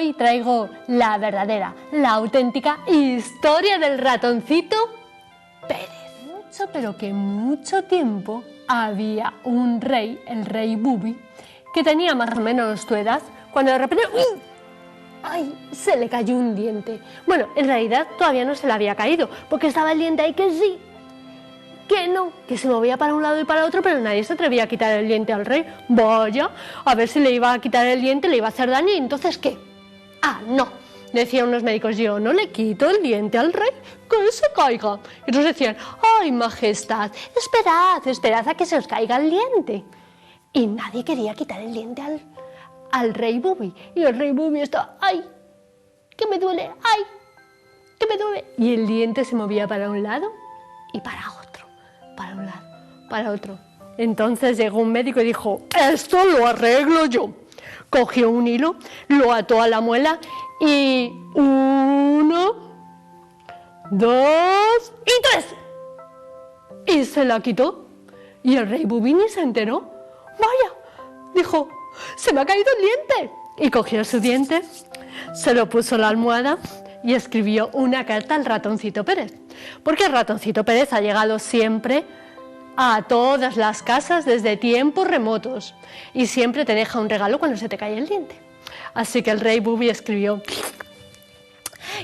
hoy traigo la verdadera, la auténtica historia del ratoncito Pérez. Mucho, pero que mucho tiempo había un rey, el rey Bubi, que tenía más o menos tu edad, cuando de repente ¡uy! ¡Ay! Se le cayó un diente. Bueno, en realidad todavía no se le había caído, porque estaba el diente ahí que sí, que no, que se movía para un lado y para otro, pero nadie se atrevía a quitar el diente al rey. Vaya, a ver si le iba a quitar el diente, le iba a hacer daño, y entonces ¿qué? Ah, no, decían unos médicos, yo no le quito el diente al rey, que se caiga. Y otros decían, ay, majestad, esperad a que se os caiga el diente. Y nadie quería quitar el diente al rey Bubi. Y el rey Bubi estaba, ay, que me duele, ay, que me duele. Y el diente se movía para un lado y para otro, para un lado, para otro. Entonces llegó un médico y dijo, esto lo arreglo yo. Cogió un hilo, lo ató a la muela y 1, 2 y 3. Y se la quitó. Y el rey Bubi ni se enteró. Vaya, dijo, se me ha caído el diente. Y cogió su diente, se lo puso en la almohada y escribió una carta al ratoncito Pérez. Porque el ratoncito Pérez ha llegado siempre a todas las casas desde tiempos remotos y siempre te deja un regalo cuando se te cae el diente. Así que el rey Bubi escribió,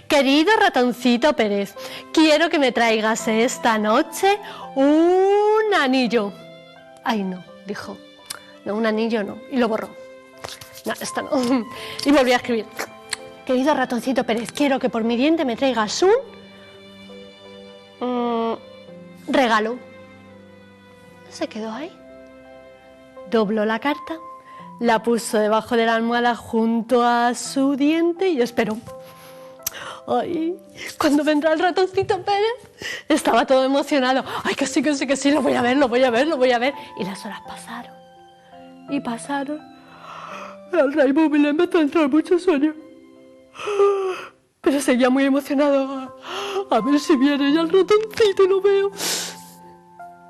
querido ratoncito Pérez, quiero que me traigas esta noche un anillo. Ay, no, dijo, no, un anillo no, y lo borró. No, esto no. Y volví a escribir, querido ratoncito Pérez, quiero que por mi diente me traigas un regalo. Se quedó ahí, dobló la carta, la puso debajo de la almohada junto a su diente y esperó. Ay, ¿cuándo vendrá el ratoncito Pérez? Estaba todo emocionado. Ay, que sí, lo voy a ver. Y las horas pasaron y pasaron. Al rey Bubi le empezó a entrar mucho sueño, pero seguía muy emocionado. A ver si viene ya el ratoncito y lo veo.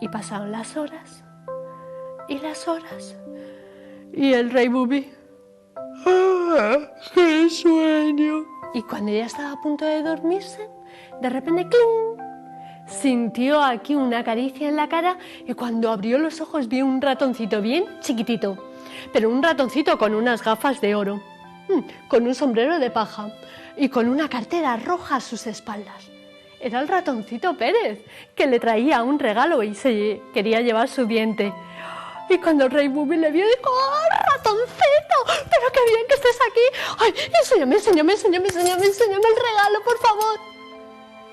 Y pasaron las horas y las horas. Y el rey Bubi, ¡ah, qué sueño! Y cuando ya estaba a punto de dormirse, de repente, ¡cling!, sintió aquí una caricia en la cara y cuando abrió los ojos vio un ratoncito bien chiquitito, pero un ratoncito con unas gafas de oro, con un sombrero de paja y con una cartera roja a sus espaldas. Era el ratoncito Pérez, que le traía un regalo y se quería llevar su diente. Y cuando el rey Bubi le vio, dijo, ¡oh, ratoncito! ¡Pero qué bien que estés aquí! ¡Ay, enséñame el regalo, por favor!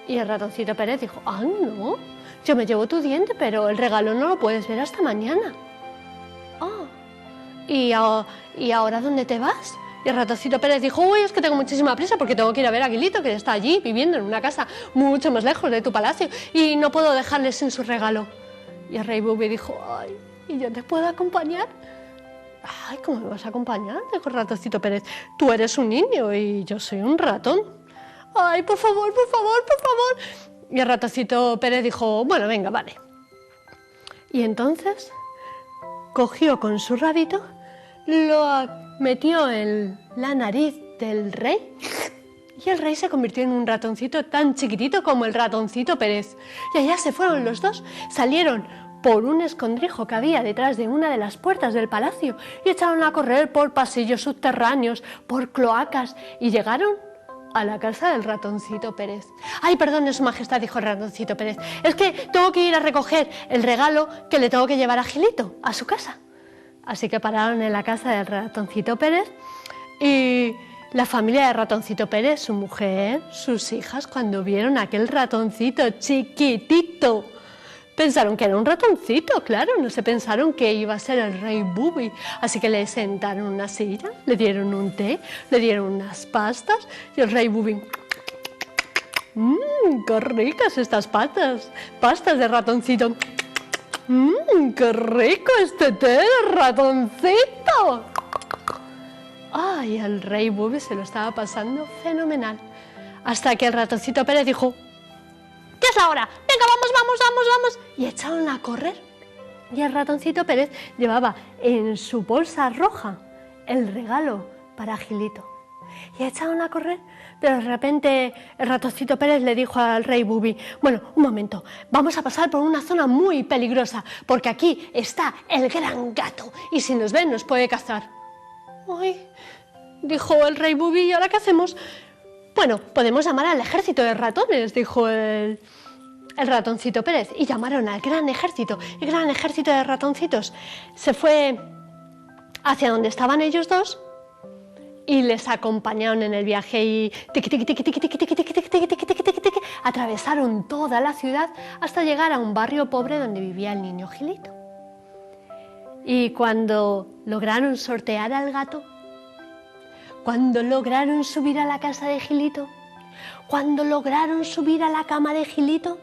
Y el ratoncito Pérez dijo, ¡ah, no! Yo me llevo tu diente, pero el regalo no lo puedes ver hasta mañana. ¡Ah! ¿Y ahora dónde te vas? Y el ratoncito Pérez dijo, uy, es que tengo muchísima prisa porque tengo que ir a ver a Aguilito, que está allí viviendo en una casa mucho más lejos de tu palacio y no puedo dejarle sin su regalo. Y el rey Bubi dijo, ay, ¿y yo te puedo acompañar? Ay, ¿cómo me vas a acompañar? Dijo el ratoncito Pérez, tú eres un niño y yo soy un ratón. Ay, por favor. Y el ratoncito Pérez dijo, bueno, venga, vale. Y entonces cogió con su rabito, lo metió en la nariz del rey y el rey se convirtió en un ratoncito tan chiquitito como el ratoncito Pérez. Y allá se fueron los dos, salieron por un escondrijo que había detrás de una de las puertas del palacio y echaron a correr por pasillos subterráneos, por cloacas y llegaron a la casa del ratoncito Pérez. Ay, perdone, su majestad, dijo el ratoncito Pérez, es que tengo que ir a recoger el regalo que le tengo que llevar a Gilito, a su casa. Así que pararon en la casa del ratoncito Pérez y la familia de ratoncito Pérez, su mujer, sus hijas, cuando vieron aquel ratoncito chiquitito, pensaron que era un ratoncito, claro, no se pensaron que iba a ser el rey Bubi. Así que le sentaron en una silla, le dieron un té, le dieron unas pastas y el rey Bubi, qué ricas estas pastas de ratoncito. ¡Qué rico este té de ratoncito! ¡Ay! El rey Bubi se lo estaba pasando fenomenal. Hasta que el ratoncito Pérez dijo, ¿qué es ahora? ¡Venga, vamos! Y echaron a correr. Y el ratoncito Pérez llevaba en su bolsa roja el regalo para Gilito. y echaron a correr. Pero de repente el ratoncito Pérez le dijo al rey Bubi: bueno, un momento, vamos a pasar por una zona muy peligrosa, porque aquí está el gran gato, y si nos ven nos puede cazar. ¡Ay!, dijo el rey Bubi, ¿y ahora qué hacemos? Bueno, podemos llamar al ejército de ratones, dijo el ratoncito Pérez, y llamaron al gran ejército. El gran ejército de ratoncitos se fue hacia donde estaban ellos dos y les acompañaron en el viaje y atravesaron toda la ciudad hasta llegar a un barrio pobre donde vivía el niño Gilito. Y cuando lograron sortear al gato, cuando lograron subir a la casa de Gilito, cuando lograron subir a la cama de Gilito,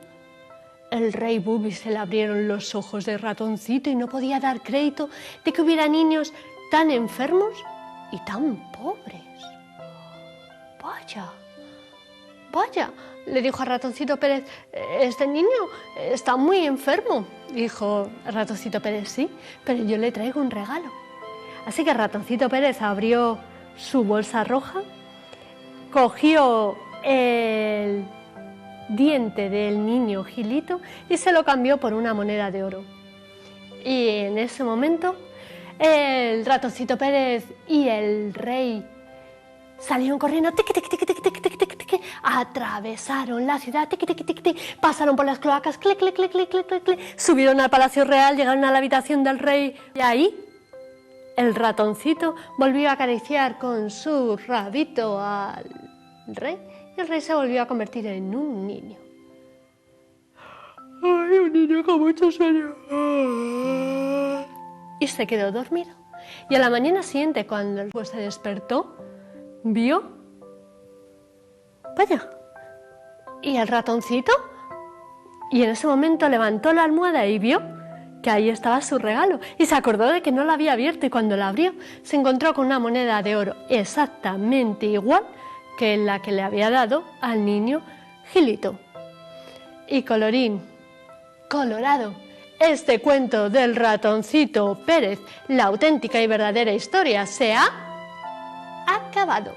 el rey Bubi se le abrieron los ojos de ratoncito y no podía dar crédito de que hubiera niños tan enfermos y tan pobres. Vaya, vaya, le dijo a Ratoncito Pérez, este niño está muy enfermo. Dijo el Ratoncito Pérez, sí, pero yo le traigo un regalo. Así que Ratoncito Pérez abrió su bolsa roja, cogió el diente del niño Gilito y se lo cambió por una moneda de oro. Y en ese momento el Ratoncito Pérez y el rey salieron corriendo, atravesaron la ciudad, pasaron por las cloacas, subieron al Palacio Real, llegaron a la habitación del rey y ahí el ratoncito volvió a acariciar con su rabito al rey y el rey se volvió a convertir en un niño. ¡Ay, un niño con mucho sueño! Y se quedó dormido. Y a la mañana siguiente, cuando el se despertó, vio, vaya, y el ratoncito, y en ese momento levantó la almohada y vio que ahí estaba su regalo, y se acordó de que no la había abierto, y cuando la abrió se encontró con una moneda de oro exactamente igual que la que le había dado al niño Gilito. Y colorín colorado, este cuento del Ratoncito Pérez, la auténtica y verdadera historia, se ha acabado.